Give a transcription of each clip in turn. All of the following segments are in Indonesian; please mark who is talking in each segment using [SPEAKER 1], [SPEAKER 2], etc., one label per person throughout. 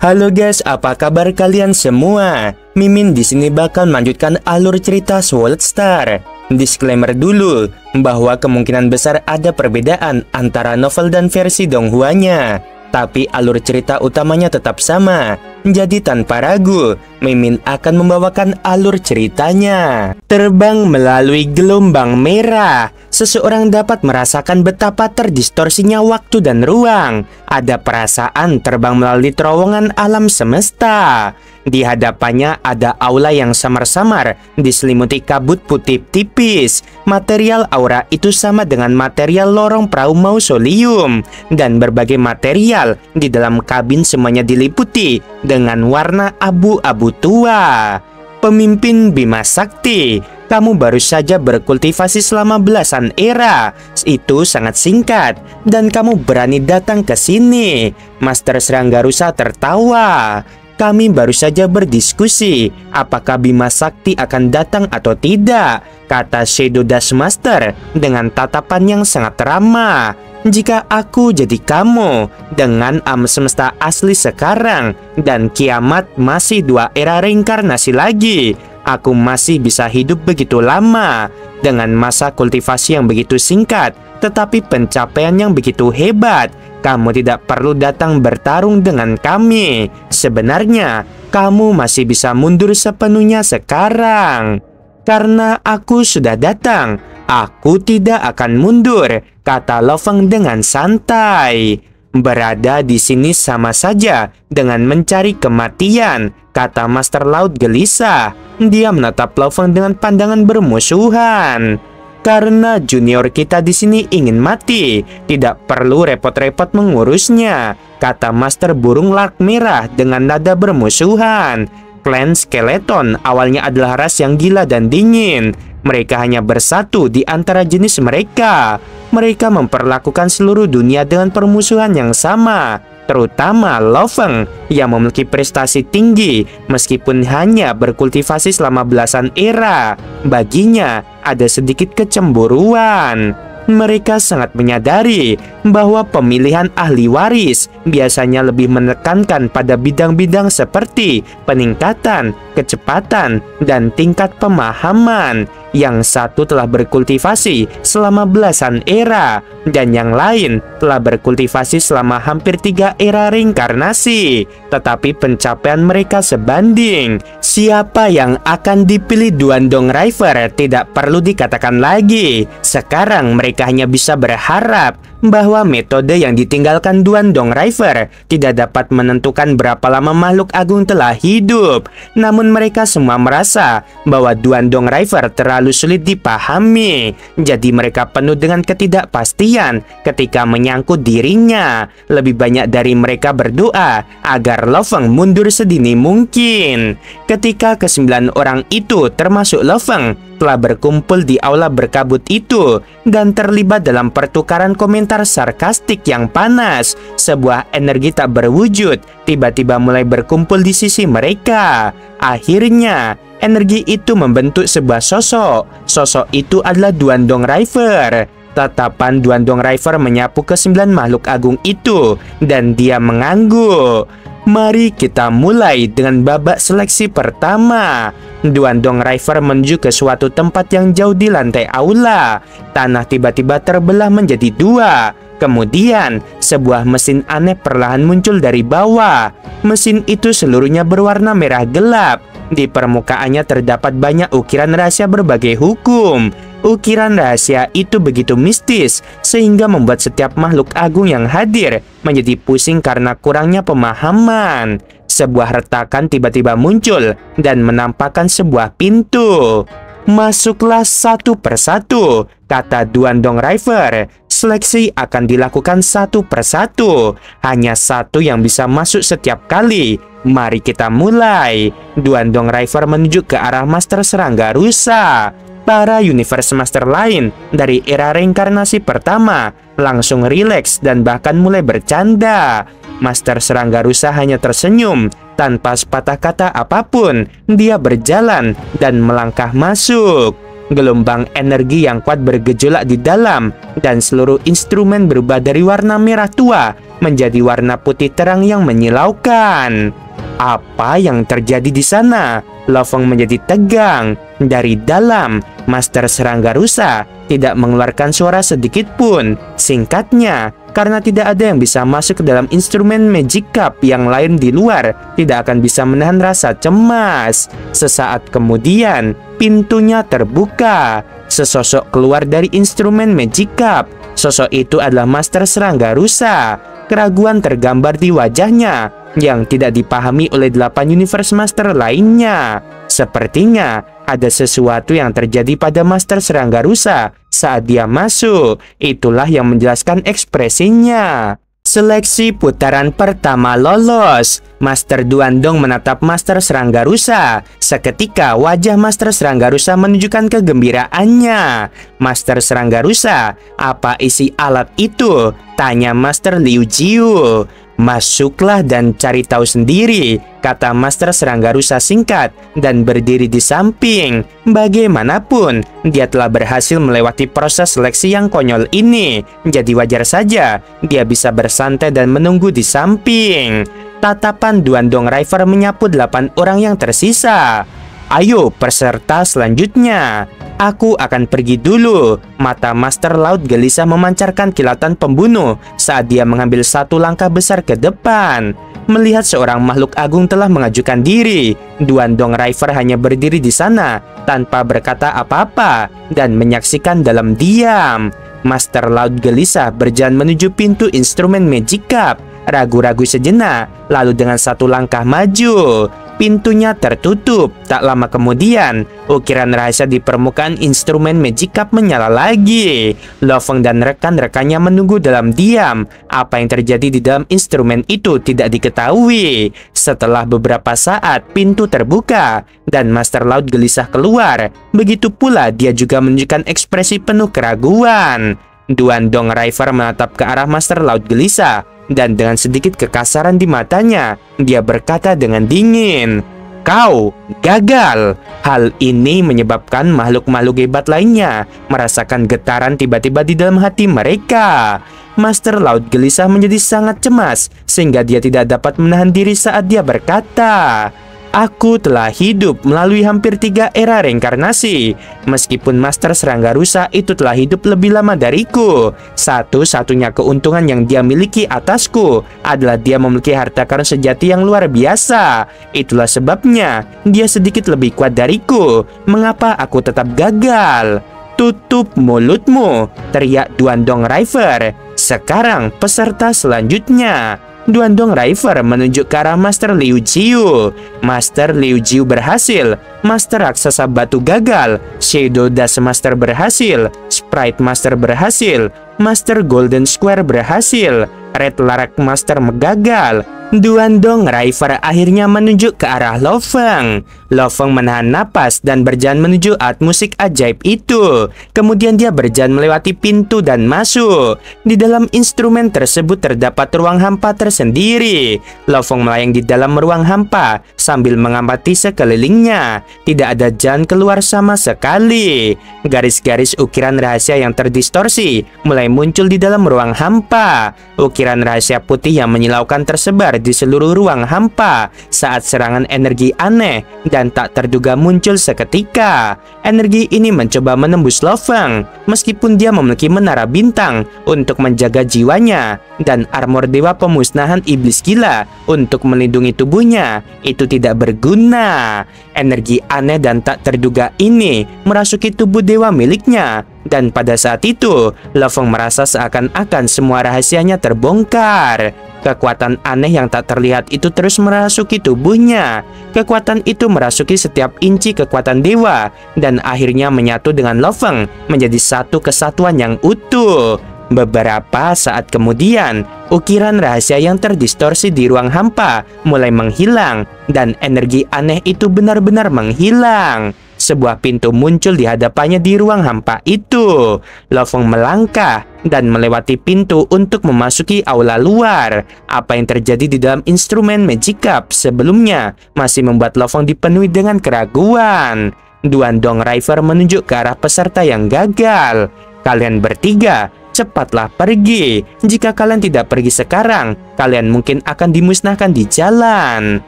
[SPEAKER 1] Halo guys, apa kabar kalian semua? Mimin di sini bakal melanjutkan alur cerita Sword Star. Disclaimer dulu bahwa kemungkinan besar ada perbedaan antara novel dan versi Donghua-nya, tapi alur cerita utamanya tetap sama. Jadi tanpa ragu, Mimin akan membawakan alur ceritanya. Terbang melalui gelombang merah, seseorang dapat merasakan betapa terdistorsinya waktu dan ruang. Ada perasaan terbang melalui terowongan alam semesta. Di hadapannya ada aula yang samar-samar, diselimuti kabut putih tipis. Material aura itu sama dengan material lorong perahu mausoleum, dan berbagai material di dalam kabin semuanya diliputi dengan warna abu-abu tua. Pemimpin Bima Sakti, kamu baru saja berkultivasi selama belasan era. Itu sangat singkat, dan kamu berani datang ke sini. Master Seranggarusa tertawa. Kami baru saja berdiskusi apakah Bima Sakti akan datang atau tidak, kata Shadow Dash Master dengan tatapan yang sangat ramah. Jika aku jadi kamu, dengan alam semesta asli sekarang dan kiamat masih 2 era reinkarnasi lagi, aku masih bisa hidup begitu lama dengan masa kultivasi yang begitu singkat, tetapi pencapaian yang begitu hebat. Kamu tidak perlu datang bertarung dengan kami. Sebenarnya, kamu masih bisa mundur sepenuhnya sekarang. Karena aku sudah datang, aku tidak akan mundur, kata Lo Feng dengan santai. Berada di sini sama saja dengan mencari kematian, kata Master Laut gelisah. Dia menatap Lo Feng dengan pandangan bermusuhan. Karena junior kita di sini ingin mati, tidak perlu repot-repot mengurusnya, kata Master Burung Lark Merah dengan nada bermusuhan. Klan Skeleton awalnya adalah ras yang gila dan dingin. Mereka hanya bersatu di antara jenis mereka. Mereka memperlakukan seluruh dunia dengan permusuhan yang sama, terutama Lo Feng yang memiliki prestasi tinggi meskipun hanya berkultivasi selama belasan era. Baginya ada sedikit kecemburuan. Mereka sangat menyadari bahwa pemilihan ahli waris biasanya lebih menekankan pada bidang-bidang seperti peningkatan, kecepatan, dan tingkat pemahaman. Yang satu telah berkultivasi selama belasan era, dan yang lain telah berkultivasi selama hampir 3 era reinkarnasi. Tetapi pencapaian mereka sebanding. Siapa yang akan dipilih Duandong River tidak perlu dikatakan lagi. Sekarang mereka hanya bisa berharap bahwa metode yang ditinggalkan Duandong River tidak dapat menentukan berapa lama makhluk agung telah hidup. Namun mereka semua merasa bahwa Duandong River terlalu sulit dipahami. Jadi mereka penuh dengan ketidakpastian ketika menyangkut dirinya. Lebih banyak dari mereka berdoa agar Lo Feng mundur sedini mungkin. Ketika ke-9 orang itu termasuk Lo Feng telah berkumpul di aula berkabut itu dan terlibat dalam pertukaran komentar sarkastik yang panas, sebuah energi tak berwujud tiba-tiba mulai berkumpul di sisi mereka. Akhirnya energi itu membentuk sebuah sosok. Sosok itu adalah Duandong River. Tatapan Duandong River menyapu ke-9 makhluk agung itu dan dia mengangguk. Mari kita mulai dengan babak seleksi pertama. Duandong River menuju ke suatu tempat yang jauh di lantai aula. Tanah tiba-tiba terbelah menjadi 2. Kemudian, sebuah mesin aneh perlahan muncul dari bawah. Mesin itu seluruhnya berwarna merah gelap. Di permukaannya terdapat banyak ukiran rahasia berbagai hukum. Ukiran rahasia itu begitu mistis sehingga membuat setiap makhluk agung yang hadir menjadi pusing karena kurangnya pemahaman. Sebuah retakan tiba-tiba muncul dan menampakkan sebuah pintu. Masuklah satu persatu, kata Duandong River. Seleksi akan dilakukan satu persatu. Hanya satu yang bisa masuk setiap kali. Mari kita mulai. Duandong River menuju ke arah Master Seranggarusa. Para Universe Master lain dari era reinkarnasi pertama langsung rileks dan bahkan mulai bercanda. Master Seranggarusa hanya tersenyum tanpa sepatah kata apapun. Dia berjalan dan melangkah masuk. gelombang energi yang kuat bergejolak di dalam, dan seluruh instrumen berubah dari warna merah tua menjadi warna putih terang yang menyilaukan. Apa yang terjadi di sana? Lo Feng menjadi tegang. Dari dalam, Master Serangga Rusa tidak mengeluarkan suara sedikit pun. Singkatnya, karena tidak ada yang bisa masuk ke dalam instrumen Magic Cup yang lain di luar, tidak akan bisa menahan rasa cemas. Sesaat kemudian, pintunya terbuka. Sesosok keluar dari instrumen Magic Cup. Sosok itu adalah Master Serangga Rusa. Keraguan tergambar di wajahnya yang tidak dipahami oleh 8 Universe Master lainnya. Sepertinya ada sesuatu yang terjadi pada Master Serangga Rusa saat dia masuk. Itulah yang menjelaskan ekspresinya. Seleksi putaran pertama lolos. Master Duandong menatap Master Serangga Rusa. Seketika wajah Master Serangga Rusa menunjukkan kegembiraannya. Master Serangga Rusa, apa isi alat itu? Tanya Master Liu Jiu. Masuklah dan cari tahu sendiri, kata Master Serangga Rusa singkat dan berdiri di samping. Bagaimanapun, dia telah berhasil melewati proses seleksi yang konyol ini. Jadi wajar saja dia bisa bersantai dan menunggu di samping. Tatapan Duandong River menyapu 8 orang yang tersisa. Ayo peserta selanjutnya. Aku akan pergi dulu. Mata Master Laut gelisah memancarkan kilatan pembunuh saat dia mengambil satu langkah besar ke depan. Melihat seorang makhluk agung telah mengajukan diri, Duandong River hanya berdiri di sana tanpa berkata apa-apa dan menyaksikan dalam diam. Master Laut gelisah berjalan menuju pintu instrumen Magic Cup. Ragu-ragu sejenak, lalu dengan satu langkah maju. Pintunya tertutup. Tak lama kemudian, ukiran rahasia di permukaan instrumen Magic Cup menyala lagi. Lo Feng dan rekan-rekannya menunggu dalam diam. Apa yang terjadi di dalam instrumen itu tidak diketahui. Setelah beberapa saat, pintu terbuka dan Master Laut gelisah keluar. Begitu pula dia juga menunjukkan ekspresi penuh keraguan. Duandong River menatap ke arah Master Laut gelisah, dan dengan sedikit kekasaran di matanya, dia berkata dengan dingin, "Kau gagal." Hal ini menyebabkan makhluk-makhluk hebat lainnya merasakan getaran tiba-tiba di dalam hati mereka. Master Laut gelisah menjadi sangat cemas, sehingga dia tidak dapat menahan diri saat dia berkata, "Aku telah hidup melalui hampir 3 era reinkarnasi. Meskipun Master Serangga Rusa itu telah hidup lebih lama dariku, satu-satunya keuntungan yang dia miliki atasku adalah dia memiliki harta karun sejati yang luar biasa. Itulah sebabnya dia sedikit lebih kuat dariku. Mengapa aku tetap gagal?" "Tutup mulutmu!" teriak Duandong River. Sekarang peserta selanjutnya. Duandong River menunjuk ke arah Master Liu Jiu. Master Liu Jiu berhasil. Master Raksasa Batu gagal. Shadow Dust Master berhasil. Sprite Master berhasil. Master Golden Square berhasil. Red Larak Master gagal. Duandong River akhirnya menunjuk ke arah Lo Feng. Lo Feng menahan napas dan berjalan menuju alat musik ajaib itu. Kemudian dia berjalan melewati pintu dan masuk. Di dalam instrumen tersebut terdapat ruang hampa tersendiri. Lo Feng melayang di dalam ruang hampa sambil mengamati sekelilingnya. Tidak ada jalan keluar sama sekali. Garis-garis ukiran rahasia yang terdistorsi mulai muncul di dalam ruang hampa. Ukiran rahasia putih yang menyilaukan tersebar di seluruh ruang hampa saat serangan energi aneh dan tak terduga muncul seketika. Energi ini mencoba menembus Lo Feng. Meskipun dia memiliki menara bintang untuk menjaga jiwanya dan armor dewa pemusnahan iblis gila untuk melindungi tubuhnya, itu tidak berguna. Energi aneh dan tak terduga ini merasuki tubuh dewa miliknya, dan pada saat itu Lo Feng merasa seakan-akan semua rahasianya terbongkar. Kekuatan aneh yang tak terlihat itu terus merasuki tubuhnya. Kekuatan itu merasuki setiap inci kekuatan dewa dan akhirnya menyatu dengan Lo Feng menjadi satu kesatuan yang utuh. Beberapa saat kemudian, ukiran rahasia yang terdistorsi di ruang hampa mulai menghilang dan energi aneh itu benar-benar menghilang. Sebuah pintu muncul di hadapannya di ruang hampa itu. Lo Feng melangkah dan melewati pintu untuk memasuki aula luar. Apa yang terjadi di dalam instrumen Magic Cup sebelumnya masih membuat Lo Feng dipenuhi dengan keraguan. Duandong River menunjuk ke arah peserta yang gagal. Kalian bertiga, cepatlah pergi. Jika kalian tidak pergi sekarang, kalian mungkin akan dimusnahkan di jalan.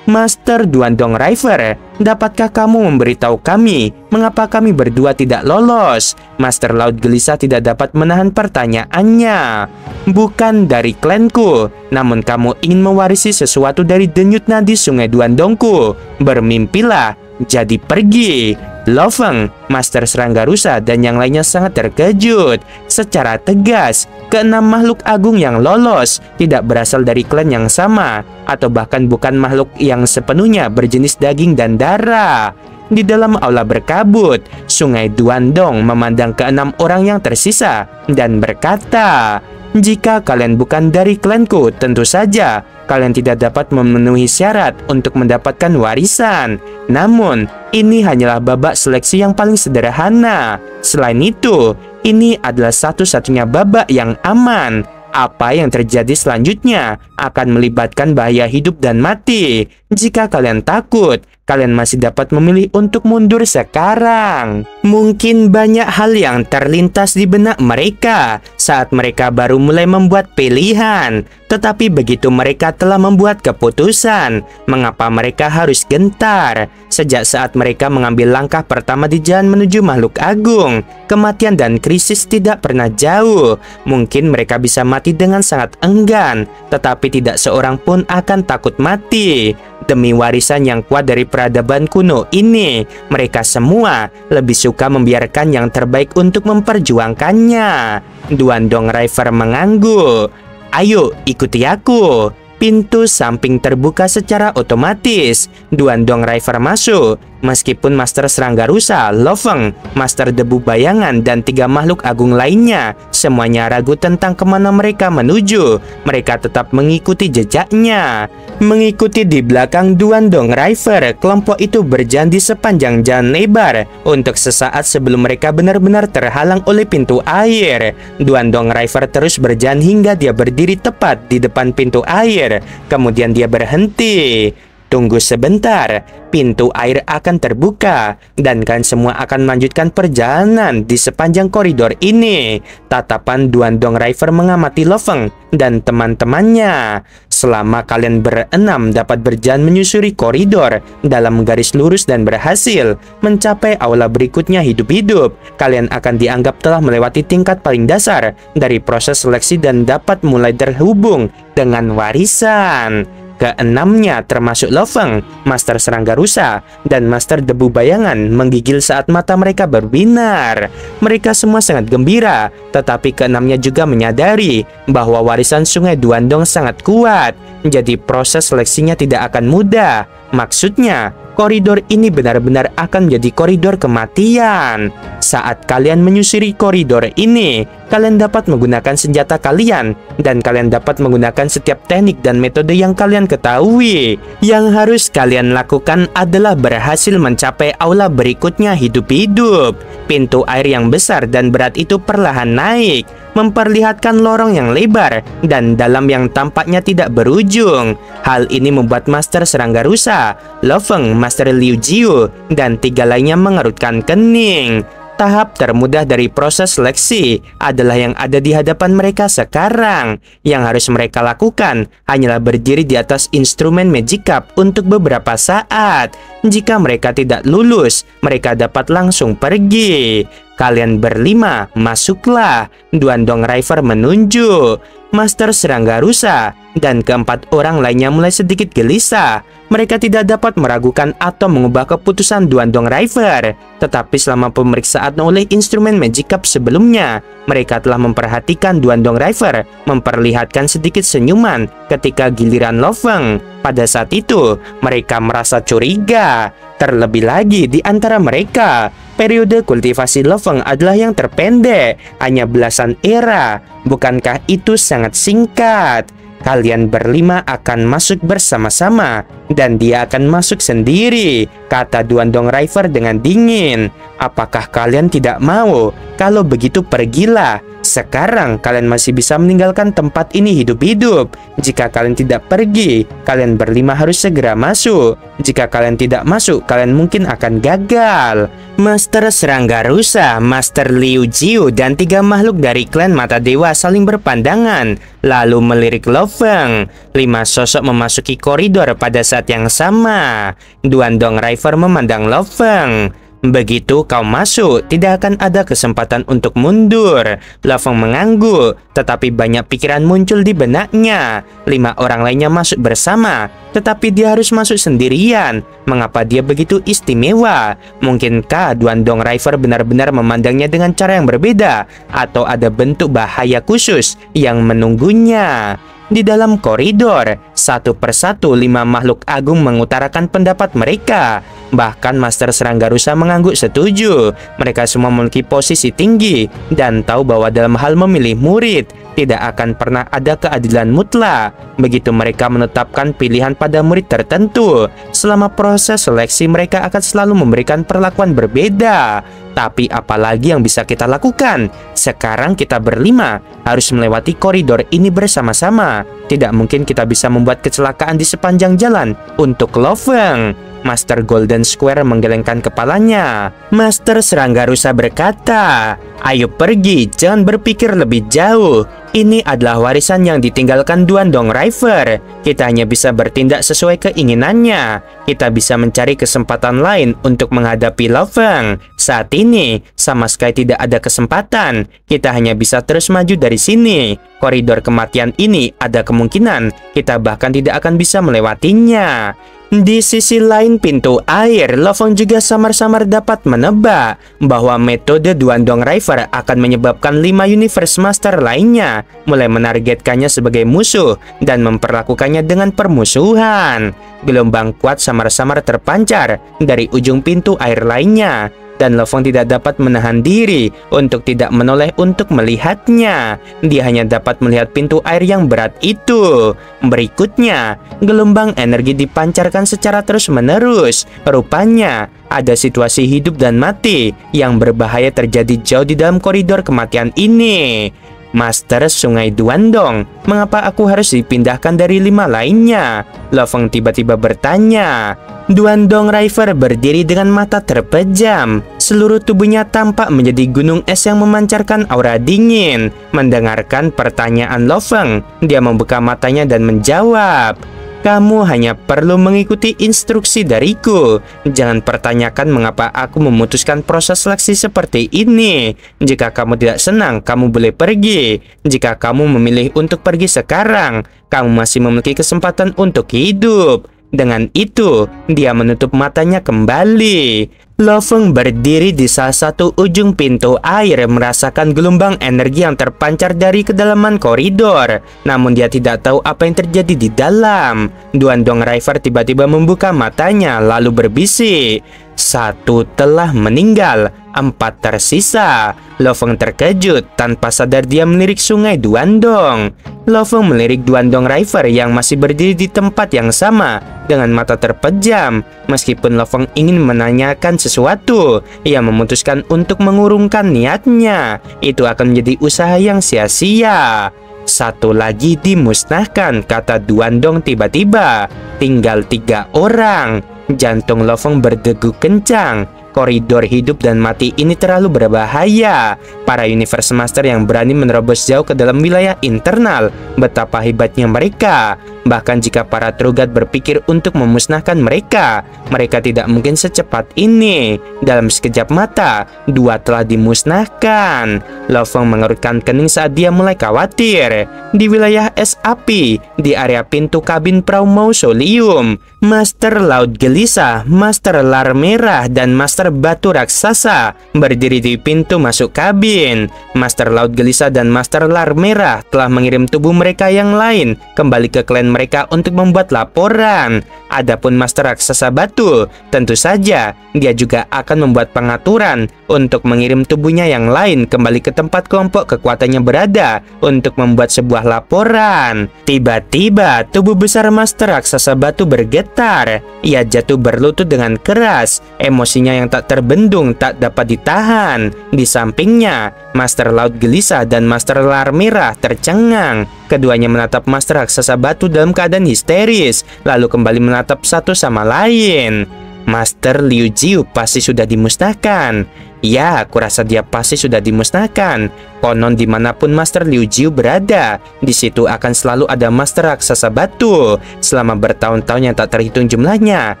[SPEAKER 1] Master Duandong River, dapatkah kamu memberitahu kami mengapa kami berdua tidak lolos? Master Laut gelisah tidak dapat menahan pertanyaannya. Bukan dari klanku, namun kamu ingin mewarisi sesuatu dari denyut nadi sungai Duandongku. Bermimpilah, jadi pergi. Lo Feng, Master Serangga Rusa, dan yang lainnya sangat terkejut. Secara tegas, keenam makhluk agung yang lolos tidak berasal dari klan yang sama, atau bahkan bukan makhluk yang sepenuhnya berjenis daging dan darah. Di dalam aula berkabut, Sungai Duandong memandang keenam orang yang tersisa dan berkata, "Jika kalian bukan dari klanku, tentu saja kalian tidak dapat memenuhi syarat untuk mendapatkan warisan. Namun, ini hanyalah babak seleksi yang paling sederhana. Selain itu, ini adalah satu-satunya babak yang aman. Apa yang terjadi selanjutnya akan melibatkan bahaya hidup dan mati. Jika kalian takut, kalian masih dapat memilih untuk mundur sekarang." Mungkin banyak hal yang terlintas di benak mereka saat mereka baru mulai membuat pilihan. Tetapi begitu mereka telah membuat keputusan, mengapa mereka harus gentar? Sejak saat mereka mengambil langkah pertama di jalan menuju makhluk agung, kematian dan krisis tidak pernah jauh. Mungkin mereka bisa mati dengan sangat enggan, tetapi tidak seorang pun akan takut mati. Demi warisan yang kuat dari peradaban kuno ini, mereka semua lebih suka membiarkan yang terbaik untuk memperjuangkannya. Duandong River mengangguk. "Ayo, ikuti aku." Pintu samping terbuka secara otomatis. Duandong River masuk. Meskipun Master Serangga Rusa, Lo Feng, Master Debu Bayangan, dan 3 makhluk agung lainnya semuanya ragu tentang kemana mereka menuju, mereka tetap mengikuti jejaknya. Mengikuti di belakang Duandong River, kelompok itu berjalan di sepanjang jalan lebar untuk sesaat sebelum mereka benar-benar terhalang oleh pintu air. Duandong River terus berjalan hingga dia berdiri tepat di depan pintu air. Kemudian dia berhenti. "Tunggu sebentar, pintu air akan terbuka dan kalian semua akan melanjutkan perjalanan di sepanjang koridor ini." Tatapan Duandong River mengamati Lo Feng dan teman-temannya. "Selama kalian berenam dapat berjalan menyusuri koridor dalam garis lurus dan berhasil mencapai aula berikutnya hidup-hidup, kalian akan dianggap telah melewati tingkat paling dasar dari proses seleksi dan dapat mulai terhubung dengan warisan." Keenamnya termasuk Lo Feng, Master Serangga Rusa, dan Master Debu Bayangan menggigil saat mata mereka berbinar. Mereka semua sangat gembira, tetapi keenamnya juga menyadari bahwa warisan Sungai Duandong sangat kuat, jadi proses seleksinya tidak akan mudah. Maksudnya, koridor ini benar-benar akan menjadi koridor kematian. Saat kalian menyusuri koridor ini, kalian dapat menggunakan senjata kalian, dan kalian dapat menggunakan setiap teknik dan metode yang kalian ketahui. Yang harus kalian lakukan adalah berhasil mencapai aula berikutnya hidup-hidup. Pintu air yang besar dan berat itu perlahan naik, memperlihatkan lorong yang lebar dan dalam yang tampaknya tidak berujung. Hal ini membuat Master Serangga Rusa, Lo Feng, Master Liu Jiu, dan 3 lainnya mengerutkan kening. Tahap termudah dari proses seleksi adalah yang ada di hadapan mereka sekarang. Yang harus mereka lakukan hanyalah berdiri di atas instrumen Magic Cup untuk beberapa saat. Jika mereka tidak lulus, mereka dapat langsung pergi. "Kalian berlima, masuklah." Duandong River menunjuk. Master Serangga Rusa dan keempat orang lainnya mulai sedikit gelisah. Mereka tidak dapat meragukan atau mengubah keputusan Duandong River. Tetapi selama pemeriksaan oleh instrumen Magic Cup sebelumnya, mereka telah memperhatikan Duandong River memperlihatkan sedikit senyuman ketika giliran Lo Feng. Pada saat itu, mereka merasa curiga. Terlebih lagi di antara mereka, periode kultivasi Lo Feng adalah yang terpendek, hanya belasan era. Bukankah itu sangat singkat? "Kalian berlima akan masuk bersama-sama, dan dia akan masuk sendiri," kata Duandong River dengan dingin. "Apakah kalian tidak mau? Kalau begitu pergilah. Sekarang kalian masih bisa meninggalkan tempat ini hidup-hidup. Jika kalian tidak pergi, kalian berlima harus segera masuk. Jika kalian tidak masuk, kalian mungkin akan gagal. Master Serangga Rusa, Master Liu Jiu, dan 3 makhluk dari klan Mata Dewa saling berpandangan, lalu melirik Lo Feng. 5 sosok memasuki koridor pada saat yang sama. Duandong River memandang Lo Feng. Begitu kau masuk, tidak akan ada kesempatan untuk mundur. Lo Feng mengangguk, tetapi banyak pikiran muncul di benaknya. 5 orang lainnya masuk bersama, tetapi dia harus masuk sendirian. Mengapa dia begitu istimewa? Mungkinkah Duandong River benar-benar memandangnya dengan cara yang berbeda? Atau ada bentuk bahaya khusus yang menunggunya? Di dalam koridor, satu persatu 5 makhluk agung mengutarakan pendapat mereka. Bahkan Master Serangga Rusa mengangguk setuju. Mereka semua memiliki posisi tinggi dan tahu bahwa dalam hal memilih murid, tidak akan pernah ada keadilan mutlak. Begitu mereka menetapkan pilihan pada murid tertentu, selama proses seleksi mereka akan selalu memberikan perlakuan berbeda. Tapi apalagi yang bisa kita lakukan? Sekarang kita berlima harus melewati koridor ini bersama-sama. Tidak mungkin kita bisa membuat kecelakaan di sepanjang jalan untuk Lo Feng. Master Golden Square menggelengkan kepalanya. Master Serangga Rusa berkata, "Ayo pergi, jangan berpikir lebih jauh. Ini adalah warisan yang ditinggalkan Duandong River. Kita hanya bisa bertindak sesuai keinginannya. Kita bisa mencari kesempatan lain untuk menghadapi Lo Feng. Saat ini, sama sekali tidak ada kesempatan. Kita hanya bisa terus maju dari sini. Koridor kematian ini ada kemungkinan kita bahkan tidak akan bisa melewatinya." Di sisi lain pintu air, Lo Feng juga samar-samar dapat menebak bahwa metode Duandong River akan menyebabkan 5 Universe Master lainnya mulai menargetkannya sebagai musuh dan memperlakukannya dengan permusuhan. Gelombang kuat samar-samar terpancar dari ujung pintu air lainnya, dan Lo Feng tidak dapat menahan diri untuk tidak menoleh untuk melihatnya. Dia hanya dapat melihat pintu air yang berat itu. Berikutnya, gelombang energi dipancarkan secara terus-menerus. Rupanya, ada situasi hidup dan mati yang berbahaya terjadi jauh di dalam koridor kematian ini. Master Sungai Duandong, mengapa aku harus dipindahkan dari 5 lainnya? Lo Feng tiba-tiba bertanya. Duandong River berdiri dengan mata terpejam. Seluruh tubuhnya tampak menjadi gunung es yang memancarkan aura dingin. Mendengarkan pertanyaan Lo Feng, dia membuka matanya dan menjawab, "Kamu hanya perlu mengikuti instruksi dariku. Jangan pertanyakan mengapa aku memutuskan proses seleksi seperti ini. Jika kamu tidak senang, kamu boleh pergi. Jika kamu memilih untuk pergi sekarang, kamu masih memiliki kesempatan untuk hidup." Dengan itu, dia menutup matanya kembali. Lo Feng berdiri di salah satu ujung pintu air, merasakan gelombang energi yang terpancar dari kedalaman koridor. Namun dia tidak tahu apa yang terjadi di dalam. Duandong River tiba-tiba membuka matanya lalu berbisik, "1 telah meninggal, 4 tersisa." Lo Feng terkejut. Tanpa sadar dia melirik Sungai Duandong. Lo Feng melirik Duandong River yang masih berdiri di tempat yang sama dengan mata terpejam. Meskipun Lo Feng ingin menanyakan sesuatu, ia memutuskan untuk mengurungkan niatnya. Itu akan menjadi usaha yang sia-sia. "1 lagi dimusnahkan," kata Duandong tiba-tiba. "Tinggal 3 orang." Jantung Lo Feng berdegup kencang. Koridor hidup dan mati ini terlalu berbahaya. Para Universe Master yang berani menerobos jauh ke dalam wilayah internal, betapa hebatnya mereka. Bahkan jika para Trugat berpikir untuk memusnahkan mereka, mereka tidak mungkin secepat ini. Dalam sekejap mata, 2 telah dimusnahkan. Lo Feng mengerutkan kening saat dia mulai khawatir. Di wilayah es api, di area pintu kabin perahu mausoleum, Master Laut Gelisah, Master Lar Merah, dan Master Batu Raksasa berdiri di pintu masuk kabin. Master Laut Gelisah dan Master Lar Merah telah mengirim tubuh mereka yang lain kembali ke klan mereka untuk membuat laporan. Adapun Master Raksasa Batu, tentu saja dia juga akan membuat pengaturan untuk mengirim tubuhnya yang lain kembali ke tempat kelompok kekuatannya berada untuk membuat sebuah laporan. Tiba-tiba tubuh besar Master Raksasa Batu bergetar. Ia jatuh berlutut dengan keras. Emosinya yang tak terbendung tak dapat ditahan. Di sampingnya, Master Laut Gelisah dan Master Larmira tercengang. Keduanya menatap Master Raksasa Batu dalam keadaan histeris, lalu kembali menatap satu sama lain. Master Liu Jiu pasti sudah dimusnahkan. Ya, aku rasa dia pasti sudah dimusnahkan. Konon dimanapun Master Liu Jiu berada, di situ akan selalu ada Master Raksasa Batu. Selama bertahun-tahun yang tak terhitung jumlahnya,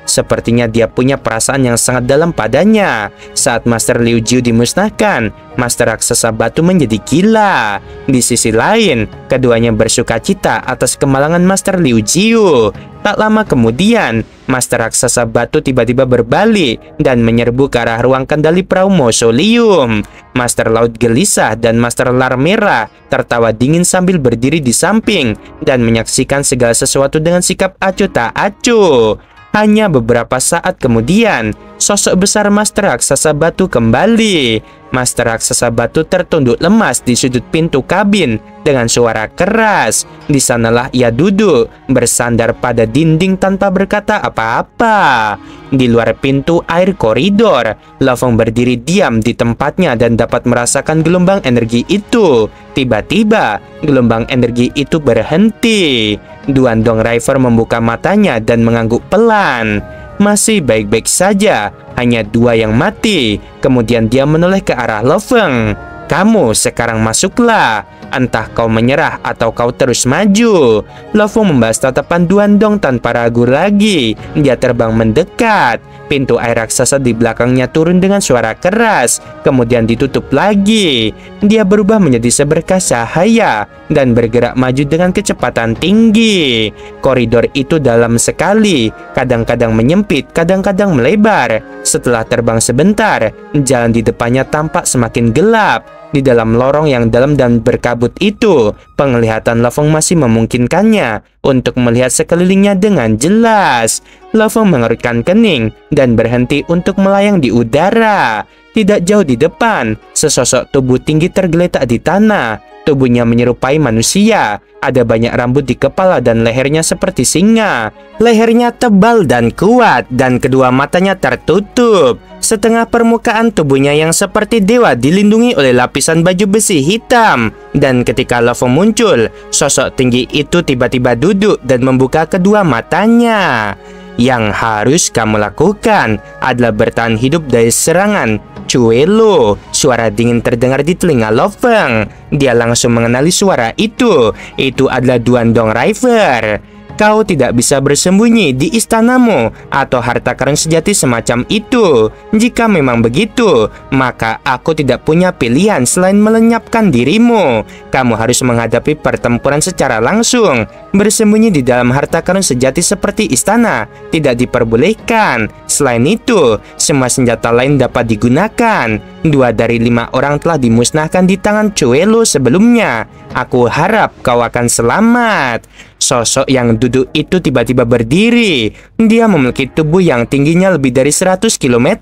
[SPEAKER 1] sepertinya dia punya perasaan yang sangat dalam padanya. Saat Master Liu Jiu dimusnahkan, Master Raksasa Batu menjadi gila. Di sisi lain, keduanya bersukacita atas kemalangan Master Liu Jiu. Tak lama kemudian, Master Raksasa Batu tiba-tiba berbalik dan menyerbu ke arah ruang kendali perahu mausoleum. Master Laut Gelisah dan Master Larmira tertawa dingin sambil berdiri di samping dan menyaksikan segala sesuatu dengan sikap acuh tak acuh. Hanya beberapa saat kemudian, sosok besar Master Raksasa Batu kembali. Master Raksasa Batu tertunduk lemas di sudut pintu kabin dengan suara keras. Di sanalah ia duduk, bersandar pada dinding tanpa berkata apa-apa. Di luar pintu air koridor, Lo Feng berdiri diam di tempatnya dan dapat merasakan gelombang energi itu. Tiba-tiba, gelombang energi itu berhenti. Duandong River membuka matanya dan mengangguk pelan. Masih baik-baik saja, hanya dua yang mati. Kemudian dia menoleh ke arah Lo Feng. Kamu sekarang masuklah. Entah kau menyerah atau kau terus maju. Lo Feng membalas tatapan Duandong tanpa ragu lagi. Dia terbang mendekat. Pintu air raksasa di belakangnya turun dengan suara keras, kemudian ditutup lagi. Dia berubah menjadi seberkas cahaya dan bergerak maju dengan kecepatan tinggi. Koridor itu dalam sekali, kadang-kadang menyempit, kadang-kadang melebar. Setelah terbang sebentar, jalan di depannya tampak semakin gelap. Di dalam lorong yang dalam dan berkabut itu, penglihatan Lo Feng masih memungkinkannya untuk melihat sekelilingnya dengan jelas. Lo Feng mengerutkan kening dan berhenti untuk melayang di udara. Tidak jauh di depan, sesosok tubuh tinggi tergeletak di tanah. Tubuhnya menyerupai manusia. Ada banyak rambut di kepala dan lehernya seperti singa. Lehernya tebal dan kuat dan kedua matanya tertutup. Setengah permukaan tubuhnya yang seperti dewa dilindungi oleh lapisan baju besi hitam. Dan ketika Lo Feng muncul, sosok tinggi itu tiba-tiba duduk dan membuka kedua matanya. Yang harus kamu lakukan adalah bertahan hidup dari serangan Cuelo. Suara dingin terdengar di telinga Lo Feng. Dia langsung mengenali suara itu. Itu adalah Duandong River. Kau tidak bisa bersembunyi di istanamu atau harta karun sejati semacam itu. Jika memang begitu, maka aku tidak punya pilihan selain melenyapkan dirimu. Kamu harus menghadapi pertempuran secara langsung. Bersembunyi di dalam harta karun sejati seperti istana tidak diperbolehkan. Selain itu, semua senjata lain dapat digunakan. 2 dari 5 orang telah dimusnahkan di tangan Cuelo sebelumnya. Aku harap kau akan selamat. Sosok yang duduk itu tiba-tiba berdiri. Dia memiliki tubuh yang tingginya lebih dari 100 km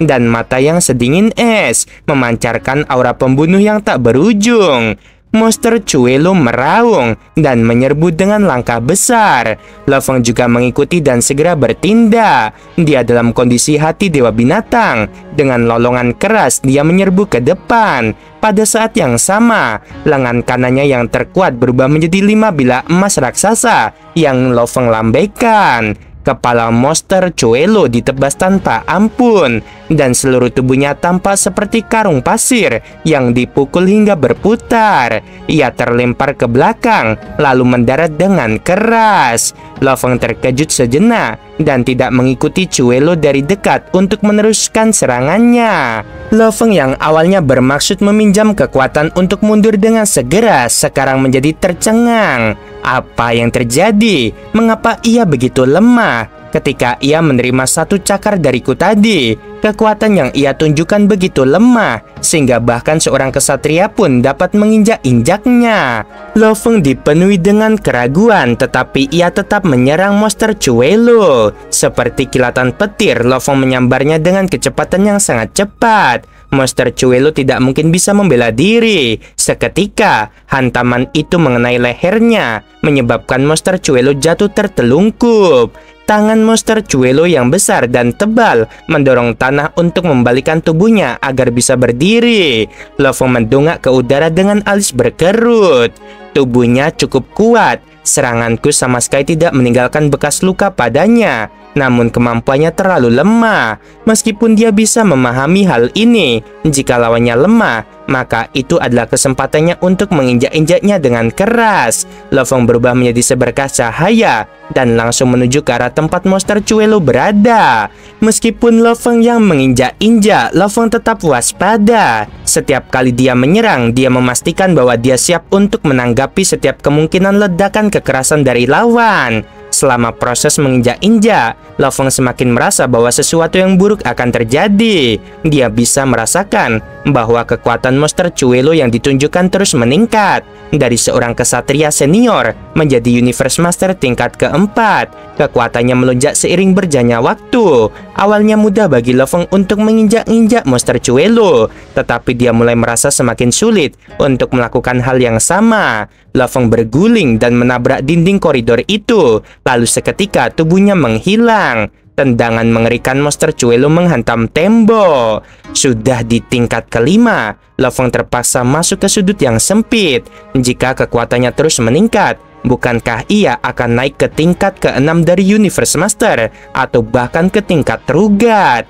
[SPEAKER 1] dan mata yang sedingin es, memancarkan aura pembunuh yang tak berujung. Monster Cuelo meraung dan menyerbu dengan langkah besar. Lo Feng juga mengikuti dan segera bertindak. Dia dalam kondisi hati dewa binatang. Dengan lolongan keras dia menyerbu ke depan. Pada saat yang sama, lengan kanannya yang terkuat berubah menjadi 5 bilah emas raksasa yang Lo Feng lambaikan. Kepala monster Cuelo ditebas tanpa ampun dan seluruh tubuhnya tampak seperti karung pasir yang dipukul hingga berputar. Ia terlempar ke belakang lalu mendarat dengan keras. Lo Feng terkejut sejenak dan tidak mengikuti Cuelo dari dekat untuk meneruskan serangannya. Lo Feng yang awalnya bermaksud meminjam kekuatan untuk mundur dengan segera sekarang menjadi tercengang. Apa yang terjadi? Mengapa ia begitu lemah? Ketika ia menerima satu cakar dariku tadi, kekuatan yang ia tunjukkan begitu lemah, sehingga bahkan seorang kesatria pun dapat menginjak-injaknya. Lo Feng dipenuhi dengan keraguan, tetapi ia tetap menyerang monster Chuelo. Seperti kilatan petir, Lo Feng menyambarnya dengan kecepatan yang sangat cepat. Monster Chuelo tidak mungkin bisa membela diri. Seketika, hantaman itu mengenai lehernya, menyebabkan monster Chuelo jatuh tertelungkup. Tangan monster Chuelo yang besar dan tebal mendorong tanah untuk membalikan tubuhnya agar bisa berdiri. Lo Feng mendongak ke udara dengan alis berkerut. Tubuhnya cukup kuat. Seranganku sama sekali tidak meninggalkan bekas luka padanya. Namun kemampuannya terlalu lemah. Meskipun dia bisa memahami hal ini, jika lawannya lemah, maka itu adalah kesempatannya untuk menginjak-injaknya dengan keras. Lo Feng berubah menjadi seberkas cahaya dan langsung menuju ke arah tempat monster Chuelo berada. Meskipun Lo Feng yang menginjak-injak, Lo Feng tetap waspada. Setiap kali dia menyerang, dia memastikan bahwa dia siap untuk menanggapi setiap kemungkinan ledakan kekerasan dari lawan. Selama proses menginjak-injak, Lo Feng semakin merasa bahwa sesuatu yang buruk akan terjadi. Dia bisa merasakan bahwa kekuatan monster Chuelo yang ditunjukkan terus meningkat. Dari seorang kesatria senior menjadi Universe Master tingkat keempat. Kekuatannya melonjak seiring berjalannya waktu. Awalnya mudah bagi Lo Feng untuk menginjak-injak monster Chuelo, tetapi dia mulai merasa semakin sulit untuk melakukan hal yang sama. Lo Feng berguling dan menabrak dinding koridor itu. Lalu seketika tubuhnya menghilang. Tendangan mengerikan monster Chuelo menghantam tembok. Sudah di tingkat kelima, Lo Feng terpaksa masuk ke sudut yang sempit. Jika kekuatannya terus meningkat, bukankah ia akan naik ke tingkat ke-6 dari Universe Master atau bahkan ke tingkat Trugat?